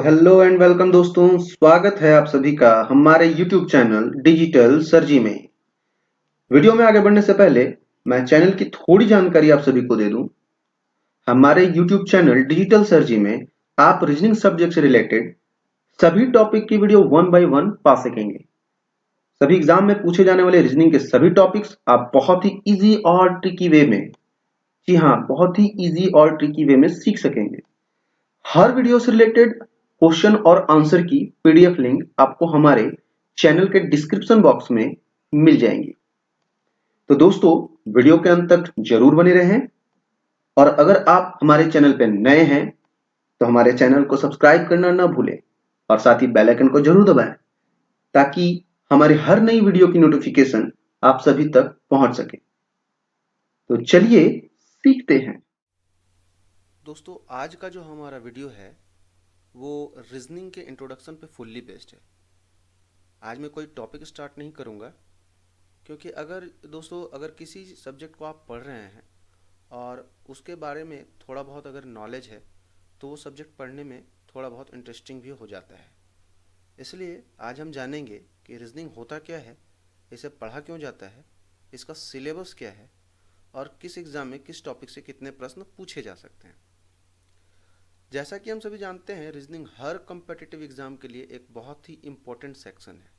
Hello and welcome दोस्तों, स्वागत है आप सभी का हमारे YouTube चैनल डिजिटल सरजी में। वीडियो में आगे बढ़ने से पहले मैं चैनल की थोड़ी जानकारी आप सभी को दे दूं। हमारे YouTube चैनल डिजिटल सरजी में आप रीजनिंग सब्जेक्ट से रिलेटेड सभी टॉपिक की वीडियो वन बाय वन पा सकेंगे। सभी एग्जाम में पूछे जाने वाले रीजनिंग के सभी टॉपिक्स आप बहुत ही इजी और ट्रिकी वे में, जी हाँ, बहुत ही इजी और ट्रिकी वे में सीख सकेंगे। हर वीडियो से रिलेटेड क्वेश्चन और आंसर की पीडीएफ लिंक आपको हमारे चैनल के डिस्क्रिप्शन बॉक्स में मिल जाएंगी। तो दोस्तों, वीडियो के अंत तक जरूर बने रहें और अगर आप हमारे चैनल पर नए हैं तो हमारे चैनल को सब्सक्राइब करना ना भूलें और साथ ही बेल आइकन को जरूर दबाएं ताकि हमारी हर नई वीडियो की नोटिफिकेशन आप सभी तक पहुंच सके। तो चलिए सीखते हैं। दोस्तों, आज का जो हमारा वीडियो है वो रीजनिंग के इंट्रोडक्शन पे फुल्ली बेस्ड है। आज मैं कोई टॉपिक स्टार्ट नहीं करूँगा क्योंकि अगर किसी सब्जेक्ट को आप पढ़ रहे हैं और उसके बारे में थोड़ा बहुत अगर नॉलेज है तो वो सब्जेक्ट पढ़ने में थोड़ा बहुत इंटरेस्टिंग भी हो जाता है। इसलिए आज हम जानेंगे कि रीजनिंग होता क्या है, इसे पढ़ा क्यों जाता है, इसका सिलेबस क्या है और किस एग्ज़ाम में किस टॉपिक से कितने प्रश्न पूछे जा सकते हैं। जैसा कि हम सभी जानते हैं, रीजनिंग हर कम्पिटिटिव एग्ज़ाम के लिए एक बहुत ही इम्पोर्टेंट सेक्शन है।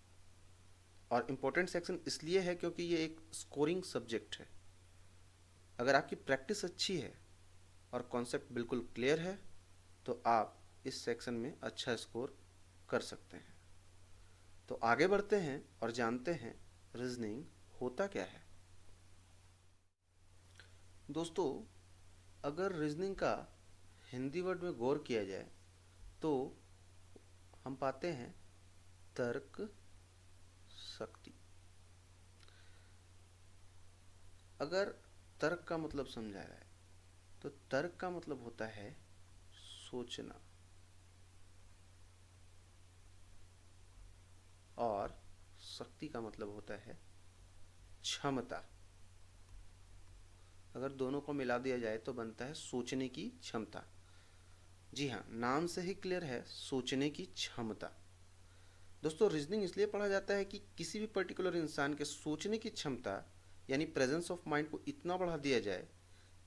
और इम्पोर्टेंट सेक्शन इसलिए है क्योंकि ये एक स्कोरिंग सब्जेक्ट है। अगर आपकी प्रैक्टिस अच्छी है और कॉन्सेप्ट बिल्कुल क्लियर है तो आप इस सेक्शन में अच्छा स्कोर कर सकते हैं। तो आगे बढ़ते हैं और जानते हैं रीजनिंग होता क्या है। दोस्तों, अगर रीजनिंग का हिंदी वर्ड में गौर किया जाए तो हम पाते हैं तर्क शक्ति। अगर तर्क का मतलब समझा जाए तो तर्क का मतलब होता है सोचना, और शक्ति का मतलब होता है क्षमता। अगर दोनों को मिला दिया जाए तो बनता है सोचने की क्षमता। जी हाँ, नाम से ही क्लियर है, सोचने की क्षमता। दोस्तों, रीजनिंग इसलिए पढ़ा जाता है कि किसी भी पर्टिकुलर इंसान के सोचने की क्षमता यानी प्रेजेंस ऑफ माइंड को इतना बढ़ा दिया जाए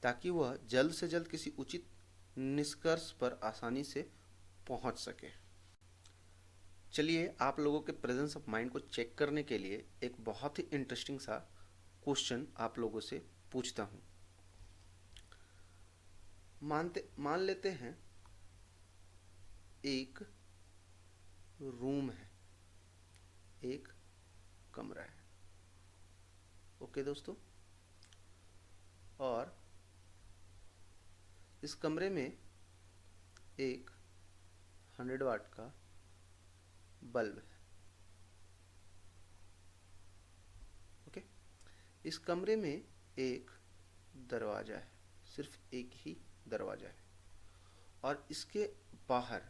ताकि वह जल्द से जल्द किसी उचित निष्कर्ष पर आसानी से पहुंच सके। चलिए, आप लोगों के प्रेजेंस ऑफ माइंड को चेक करने के लिए एक बहुत ही इंटरेस्टिंग सा क्वेश्चन आप लोगों से पूछता हूं। मान लेते हैं एक रूम है, एक कमरा है। ओके दोस्तों, और इस कमरे में एक 100 वाट का बल्ब है। ओके, इस कमरे में एक दरवाज़ा है, सिर्फ एक ही दरवाज़ा है, और इसके बाहर,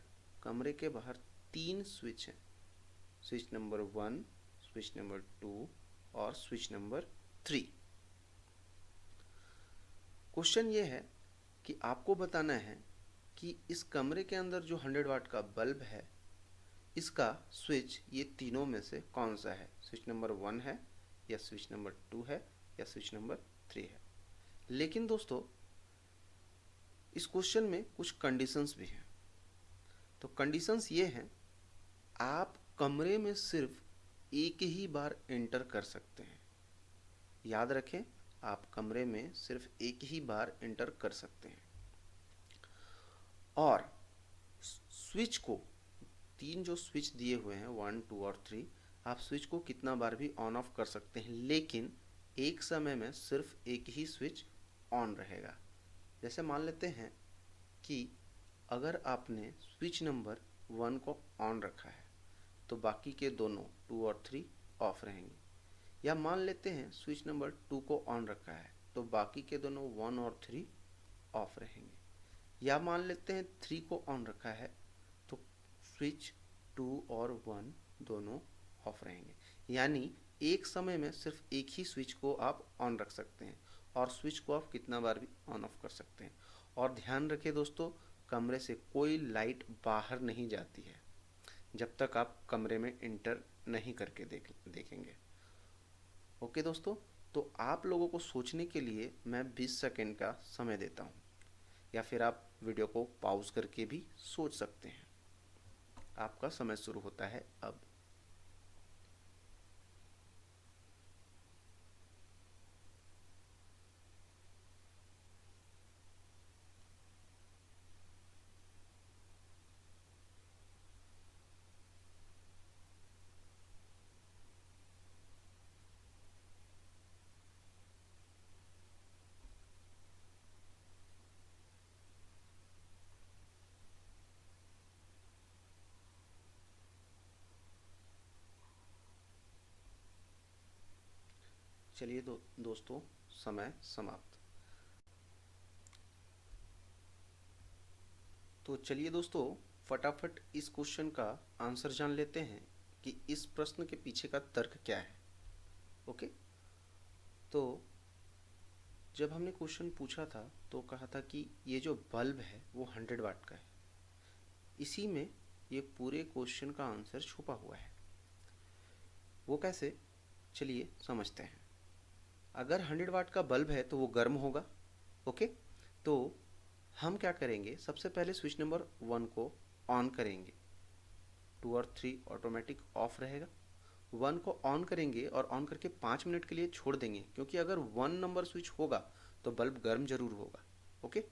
कमरे के बाहर 3 स्विच हैं। स्विच नंबर 1, स्विच नंबर 2 और स्विच नंबर 3। क्वेश्चन ये है कि आपको बताना है कि इस कमरे के अंदर जो 100 वाट का बल्ब है, इसका स्विच ये तीनों में से कौन सा है? स्विच नंबर 1 है, या स्विच नंबर 2 है, या स्विच नंबर 3 है। लेकिन दोस्तों, इस क्वेश्चन में कुछ कंडीशंस भी हैं। तो कंडीशंस ये हैं, आप कमरे में सिर्फ एक ही बार एंटर कर सकते हैं। याद रखें, आप कमरे में सिर्फ एक ही बार एंटर कर सकते हैं। और स्विच को, 3 जो स्विच दिए हुए हैं 1, 2 और 3, आप स्विच को कितना बार भी ऑन ऑफ कर सकते हैं, लेकिन एक समय में सिर्फ एक ही स्विच ऑन रहेगा। जैसे मान लेते हैं कि अगर आपने स्विच नंबर 1 को ऑन रखा है तो बाकी के दोनों 2 और 3 ऑफ रहेंगे। या मान लेते हैं स्विच नंबर 2 को ऑन रखा है तो बाकी के दोनों 1 और 3 ऑफ रहेंगे। या मान लेते हैं 3 को ऑन रखा है तो स्विच 2 और 1 दोनों ऑफ रहेंगे। यानी एक समय में सिर्फ एक ही स्विच को आप ऑन रख सकते हैं और स्विच को आप कितना बार भी ऑन ऑफ कर सकते हैं। और ध्यान रखें दोस्तों, कमरे से कोई लाइट बाहर नहीं जाती है जब तक आप कमरे में इंटर नहीं करके देखेंगे। ओके दोस्तों, तो आप लोगों को सोचने के लिए मैं 20 सेकेंड का समय देता हूँ, या फिर आप वीडियो को पॉज करके भी सोच सकते हैं। आपका समय शुरू होता है अब। चलिए दोस्तों, समय समाप्त। तो चलिए दोस्तों, फटाफट इस क्वेश्चन का आंसर जान लेते हैं कि इस प्रश्न के पीछे का तर्क क्या है। ओके, तो जब हमने क्वेश्चन पूछा था तो कहा था कि ये जो बल्ब है वो 100 वाट का है। इसी में ये पूरे क्वेश्चन का आंसर छुपा हुआ है। वो कैसे, चलिए समझते हैं। अगर 100 वाट का बल्ब है तो वो गर्म होगा। ओके, तो हम क्या करेंगे, सबसे पहले स्विच नंबर 1 को ऑन करेंगे। 2 और 3 ऑटोमेटिक ऑफ रहेगा। 1 को ऑन करेंगे और ऑन करके 5 मिनट के लिए छोड़ देंगे, क्योंकि अगर 1 नंबर स्विच होगा तो बल्ब गर्म जरूर होगा। ओके,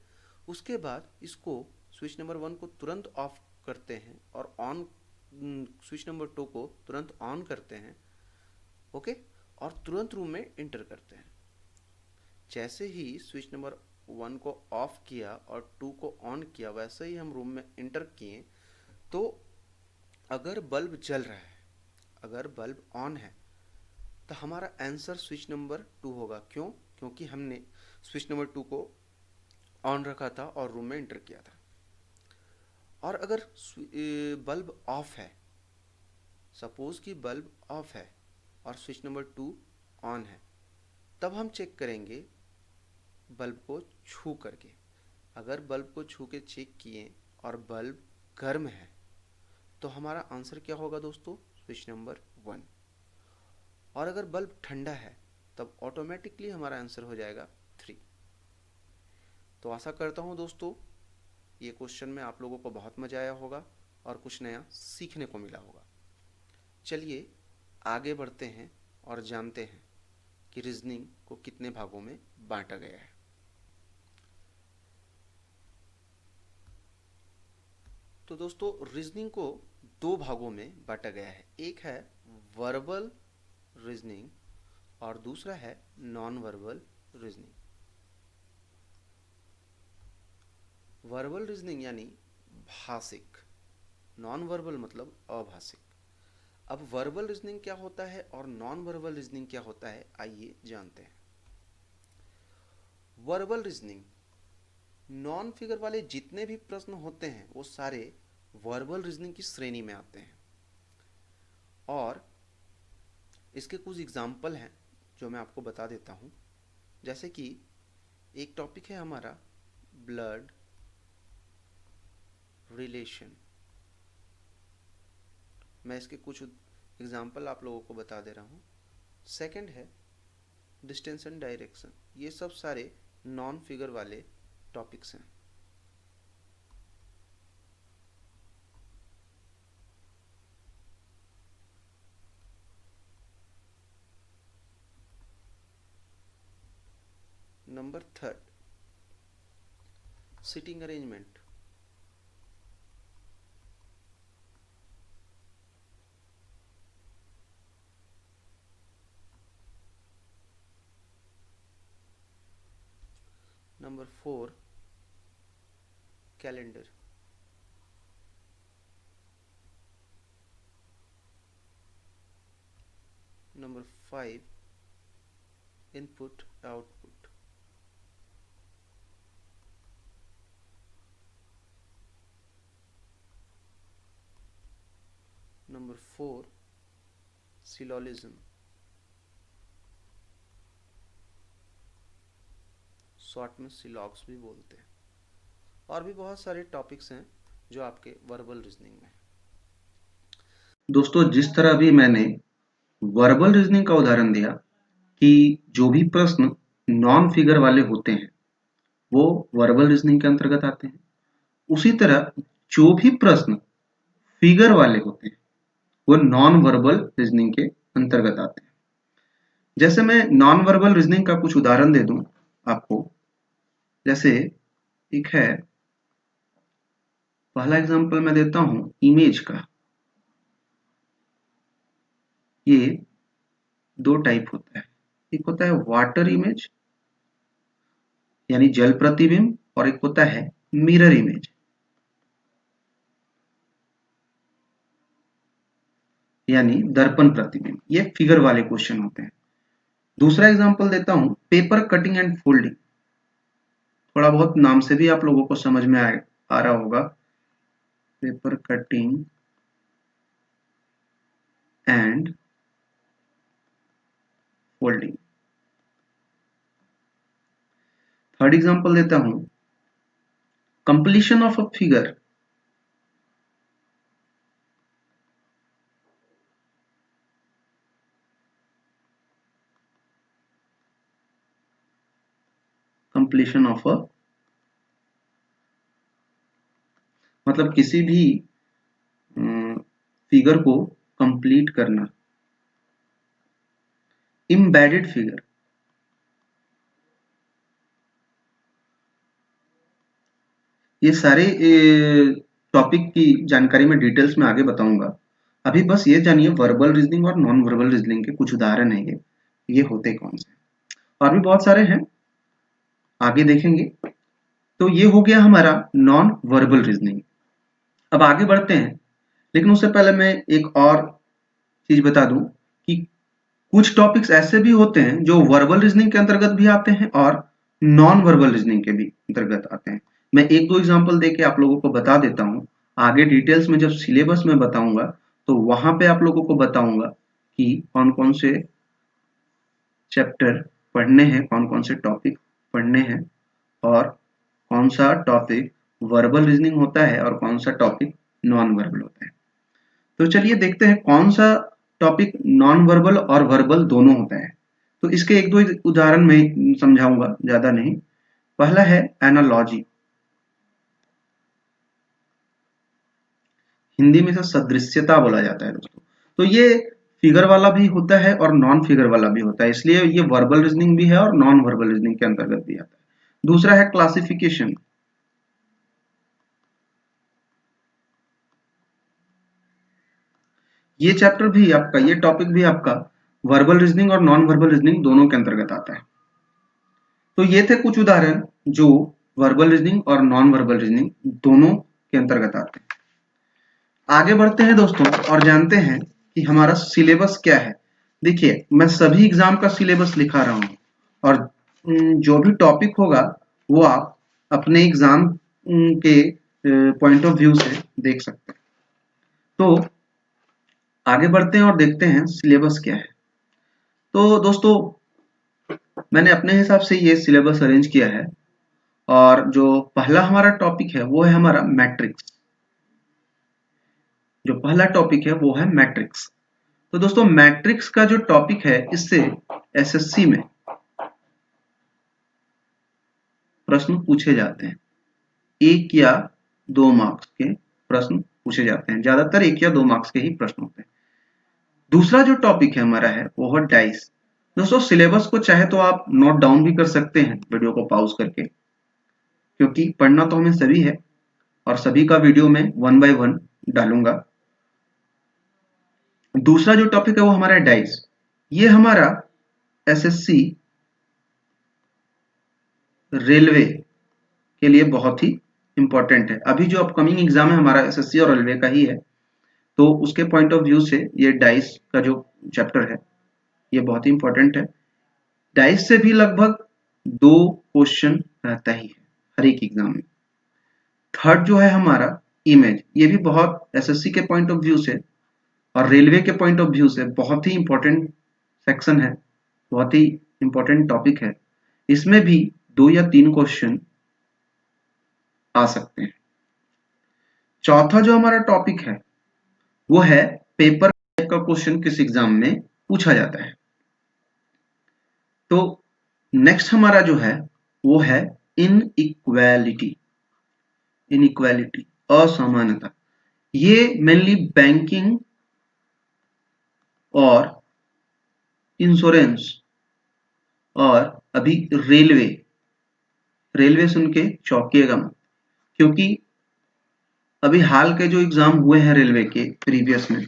उसके बाद इसको स्विच नंबर 1 को तुरंत ऑफ करते हैं और ऑन स्विच नंबर 2 को तुरंत ऑन करते हैं। ओके, और तुरंत रूम में इंटर करते हैं। जैसे ही स्विच नंबर 1 को ऑफ किया और 2 को ऑन किया, वैसे ही हम रूम में इंटर किए तो अगर बल्ब जल रहा है, अगर बल्ब ऑन है, तो हमारा आंसर स्विच नंबर 2 होगा। क्यों? क्योंकि हमने स्विच नंबर 2 को ऑन रखा था और रूम में इंटर किया था। और अगर बल्ब ऑफ है, सपोज कि बल्ब ऑफ है और स्विच नंबर 2 ऑन है, तब हम चेक करेंगे बल्ब को छू करके। अगर बल्ब को छू के चेक किए और बल्ब गर्म है तो हमारा आंसर क्या होगा दोस्तों? Switch number 1। और अगर बल्ब ठंडा है तब ऑटोमेटिकली हमारा आंसर हो जाएगा 3। तो आशा करता हूँ दोस्तों ये क्वेश्चन में आप लोगों को बहुत मज़ा आया होगा और कुछ नया सीखने को मिला होगा। चलिए आगे बढ़ते हैं और जानते हैं कि रीजनिंग को कितने भागों में बांटा गया है। तो दोस्तों, रीजनिंग को 2 भागों में बांटा गया है। एक है वर्बल रीजनिंग और दूसरा है non verbal reasoning. Verbal reasoning यानी भाषिक, नॉन वर्बल मतलब अभाषिक। अब वर्बल रीजनिंग क्या होता है और नॉन वर्बल रीजनिंग क्या होता है, आइए जानते हैं। वर्बल रीजनिंग, नॉन फिगर वाले जितने भी प्रश्न होते हैं वो सारे वर्बल रीजनिंग की श्रेणी में आते हैं। और इसके कुछ एग्जाम्पल हैं जो मैं आपको बता देता हूँ। जैसे कि एक टॉपिक है हमारा ब्लड रिलेशन। मैं इसके कुछ एग्जाम्पल आप लोगों को बता दे रहा हूँ। सेकंड है डिस्टेंस एंड डायरेक्शन। ये सब सारे नॉन फिगर वाले टॉपिक्स हैं। Number third, sitting arrangement. Number 4, calendar. Number 5, input output. Number 4, syllogism. Short में सिलॉग्स भी बोलते हैं। और भी बहुत सारे टॉपिक्स हैं जो आपके वर्बल रीजनिंग में। दोस्तों, जिस तरह अभी मैंने वर्बल रीजनिंग का उदाहरण दिया कि जो भी प्रश्न नॉन फिगर वाले होते हैं वो वर्बल रीजनिंग के अंतर्गत आते हैं, उसी तरह जो भी प्रश्न फिगर वाले होते हैं वो नॉन वर्बल रीजनिंग के अंतर्गत आते हैं। जैसे मैं नॉन वर्बल रीजनिंग का कुछ उदाहरण दे दूं आपको। जैसे एक है, पहला एग्जांपल मैं देता हूं इमेज का। ये दो टाइप होता है, एक होता है वाटर इमेज यानी जल प्रतिबिंब, और एक होता है मिरर इमेज यानी दर्पण प्रतिबिंब। ये फिगर वाले क्वेश्चन होते हैं। दूसरा एग्जांपल देता हूं, पेपर कटिंग एंड फोल्डिंग। थोड़ा बहुत नाम से भी आप लोगों को समझ में आ रहा होगा, paper cutting and folding. Third example देता हूं, completion of a figure. Completion of a, मतलब किसी भी फिगर को कंप्लीट करना। एम्बेडेड फिगर, ये सारे टॉपिक की जानकारी मैं डिटेल्स में आगे बताऊंगा। अभी बस ये जानिए वर्बल रीजनिंग और नॉन वर्बल रीजनिंग के कुछ उदाहरण है ये होते कौन से। और भी बहुत सारे हैं, आगे देखेंगे। तो ये हो गया हमारा नॉन वर्बल रीजनिंग। अब आगे बढ़ते हैं, लेकिन उससे पहले मैं एक और चीज बता दूं कि कुछ टॉपिक्स ऐसे भी होते हैं जो वर्बल रीजनिंग के अंतर्गत भी आते हैं और नॉन वर्बल रीजनिंग के भी अंतर्गत आते हैं। मैं एक दो एग्जांपल देके आप लोगों को बता देता हूं। आगे डिटेल्स में जब सिलेबस में बताऊंगा तो वहां पे आप लोगों को बताऊंगा कि कौन कौन से चैप्टर पढ़ने हैं, कौन कौन से टॉपिक पढ़ने हैं, और कौन सा टॉपिक वर्बल रीजनिंग होता है और कौन सा टॉपिक नॉन वर्बल होता है। तो चलिए देखते हैं कौन सा टॉपिक नॉन वर्बल और वर्बल दोनों होता है। तो इसके एक दो उदाहरण में समझाऊंगा, ज्यादा नहीं। पहला है एनालॉजी, हिंदी में इसे सदृश्यता बोला जाता है दोस्तों। तो ये फिगर वाला भी होता है और नॉन फिगर वाला भी होता है, इसलिए ये वर्बल रीजनिंग भी है और नॉन वर्बल रीजनिंग के अंतर्गत भी आता है। दूसरा है क्लासिफिकेशन, ये चैप्टर भी आपका, ये टॉपिक भी आपका वर्बल रीजनिंग और नॉन वर्बल रीजनिंग दोनों के अंतर्गत आता है। तो ये थे कुछ उदाहरण जो वर्बल रीजनिंग और नॉन वर्बल रीजनिंग दोनों के अंतर्गत आते हैं। आगे बढ़ते हैं दोस्तों और जानते हैं कि हमारा सिलेबस क्या है। देखिए, मैं सभी एग्जाम का सिलेबस लिखा रहा हूँ और जो भी टॉपिक होगा वो आप अपने एग्जाम के पॉइंट ऑफ व्यू से देख सकते हैं। तो आगे बढ़ते हैं और देखते हैं सिलेबस क्या है। तो दोस्तों, मैंने अपने हिसाब से ये सिलेबस अरेंज किया है, और जो पहला हमारा टॉपिक है वो है हमारा मैट्रिक्स। जो पहला टॉपिक है वो है मैट्रिक्स। तो दोस्तों, मैट्रिक्स का जो टॉपिक है इससे एसएससी में प्रश्न पूछे जाते हैं। 1 या 2 मार्क्स के प्रश्न पूछे जाते हैं, ज्यादातर 1 या 2 मार्क्स के ही प्रश्न होते हैं। दूसरा जो टॉपिक है हमारा है वो है डाइस। दोस्तों, सिलेबस को चाहे तो आप नोट डाउन भी कर सकते हैं वीडियो को पॉज करके, क्योंकि पढ़ना तो हमें सभी है और सभी का वीडियो में 1 बाय 1 डालूंगा। दूसरा जो टॉपिक है वो हमारा डाइस। ये हमारा एसएससी रेलवे के लिए बहुत ही इंपॉर्टेंट है। अभी जो अपकमिंग एग्जाम है हमारा एसएससी और रेलवे का ही है, तो उसके पॉइंट ऑफ व्यू से ये डाइस का जो चैप्टर है ये बहुत ही इंपॉर्टेंट है। डाइस से भी लगभग 2 क्वेश्चन रहता ही है हर एक एग्जाम में। थर्ड जो है हमारा इमेज, ये भी बहुत एसएससी के पॉइंट ऑफ व्यू से और रेलवे के पॉइंट ऑफ व्यू से बहुत ही इंपॉर्टेंट सेक्शन है, बहुत ही इंपॉर्टेंट टॉपिक है। इसमें भी 2 या 3 क्वेश्चन आ सकते हैं। चौथा जो हमारा टॉपिक है वो है पेपर का क्वेश्चन किस एग्जाम में पूछा जाता है। तो नेक्स्ट हमारा जो है वो है इनइक्वालिटी। इनइक्वालिटी, असमानता, ये मेनली बैंकिंग और इंश्योरेंस और अभी रेलवे, रेलवे सुन के चौंकिएगा मत, क्योंकि अभी हाल के जो एग्जाम हुए हैं रेलवे के प्रीवियस में,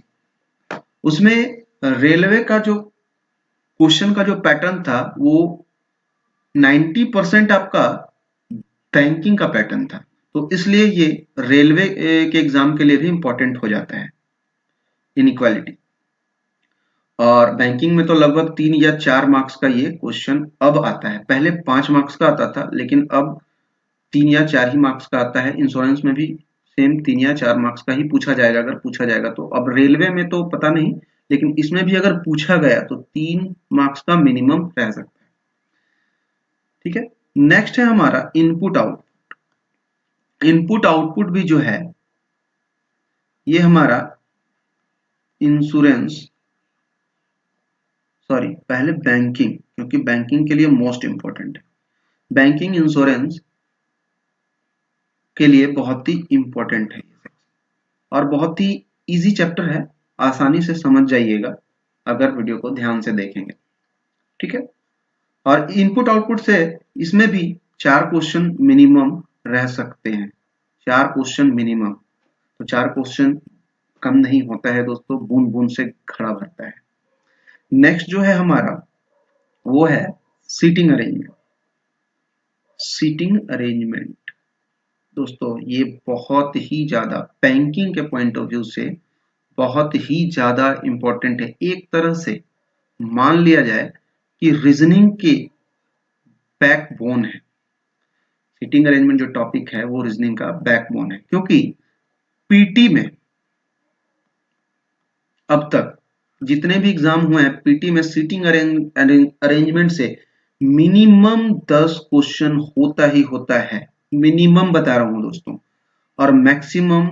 उसमें रेलवे का जो क्वेश्चन का जो पैटर्न था वो 90% आपका बैंकिंग का पैटर्न था। तो इसलिए ये रेलवे के एग्जाम के लिए भी इंपॉर्टेंट हो जाता है इनइक्वालिटी। और बैंकिंग में तो लगभग 3 या 4 मार्क्स का ये क्वेश्चन अब आता है। पहले 5 मार्क्स का आता था, लेकिन अब 3 या 4 ही मार्क्स का आता है। इंश्योरेंस में भी सेम 3 या 4 मार्क्स का ही पूछा जाएगा, अगर पूछा जाएगा तो। अब रेलवे में तो पता नहीं, लेकिन इसमें भी अगर पूछा गया तो 3 मार्क्स का मिनिमम रह सकता है। ठीक है, नेक्स्ट है हमारा इनपुट आउटपुट। इनपुट आउटपुट भी जो है ये हमारा इंश्योरेंस, सॉरी पहले बैंकिंग, क्योंकि बैंकिंग के लिए मोस्ट इंपॉर्टेंट है। बैंकिंग इंश्योरेंस के लिए बहुत ही इंपॉर्टेंट है और बहुत ही इजी चैप्टर है, आसानी से समझ जाइएगा अगर वीडियो को ध्यान से देखेंगे। ठीक है, और इनपुट आउटपुट से इसमें भी 4 क्वेश्चन मिनिमम रह सकते हैं। 4 क्वेश्चन मिनिमम, तो 4 क्वेश्चन कम नहीं होता है दोस्तों, बूंद बूंद से घड़ा भरता है। नेक्स्ट जो है हमारा वो है सीटिंग अरेंजमेंट। सीटिंग अरेंजमेंट दोस्तों ये बहुत ही ज्यादा बैंकिंग के पॉइंट ऑफ व्यू से बहुत ही ज्यादा इंपॉर्टेंट है। एक तरह से मान लिया जाए कि रीजनिंग के बैकबोन है। सीटिंग अरेंजमेंट जो टॉपिक है वो रीजनिंग का बैकबोन है, क्योंकि पीटी में अब तक जितने भी एग्जाम हुए हैं पीटी में सीटिंग अरेंजमेंट से मिनिमम 10 क्वेश्चन होता ही होता है। मिनिमम बता रहा हूं दोस्तों, और मैक्सिमम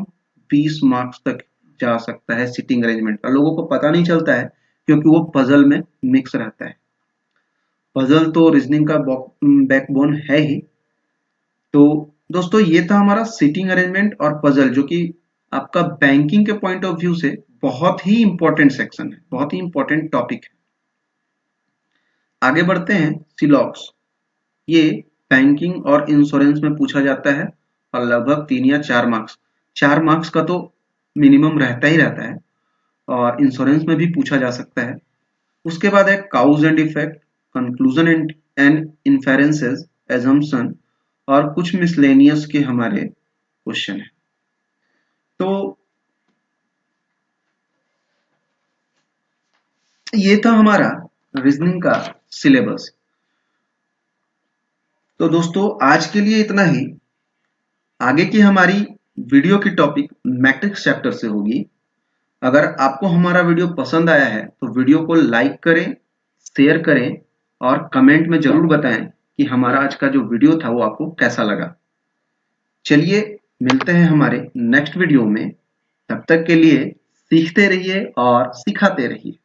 20 मार्क्स तक जा सकता है सीटिंग अरेंजमेंट का। लोगों को पता नहीं चलता है क्योंकि वो पजल में मिक्स रहता है। पजल तो रीजनिंग का बैकबोन है ही। तो दोस्तों ये था हमारा सीटिंग अरेंजमेंट और पजल, जो कि आपका बैंकिंग के पॉइंट ऑफ व्यू से बहुत ही इंपॉर्टेंट सेक्शन है, बहुत ही इंपॉर्टेंट टॉपिक है। आगे बढ़ते हैं सिलॉक्स। ये बैंकिंग और इंश्योरेंस में पूछा जाता है और लगभग 3 या 4 मार्क्स, 4 मार्क्स का तो मिनिमम रहता ही रहता है, और इंश्योरेंस में भी पूछा जा सकता है। उसके बाद है cause and effect, conclusion and inferences, assumption और कुछ मिसलेनियस के हमारे क्वेश्चन है। तो ये था हमारा रीजनिंग का सिलेबस। तो दोस्तों आज के लिए इतना ही। आगे की हमारी वीडियो की टॉपिक मैट्रिक्स चैप्टर से होगी। अगर आपको हमारा वीडियो पसंद आया है तो वीडियो को लाइक करें, शेयर करें और कमेंट में जरूर बताएं कि हमारा आज का जो वीडियो था वो आपको कैसा लगा। चलिए मिलते हैं हमारे नेक्स्ट वीडियो में। तब तक के लिए सीखते रहिए और सिखाते रहिए।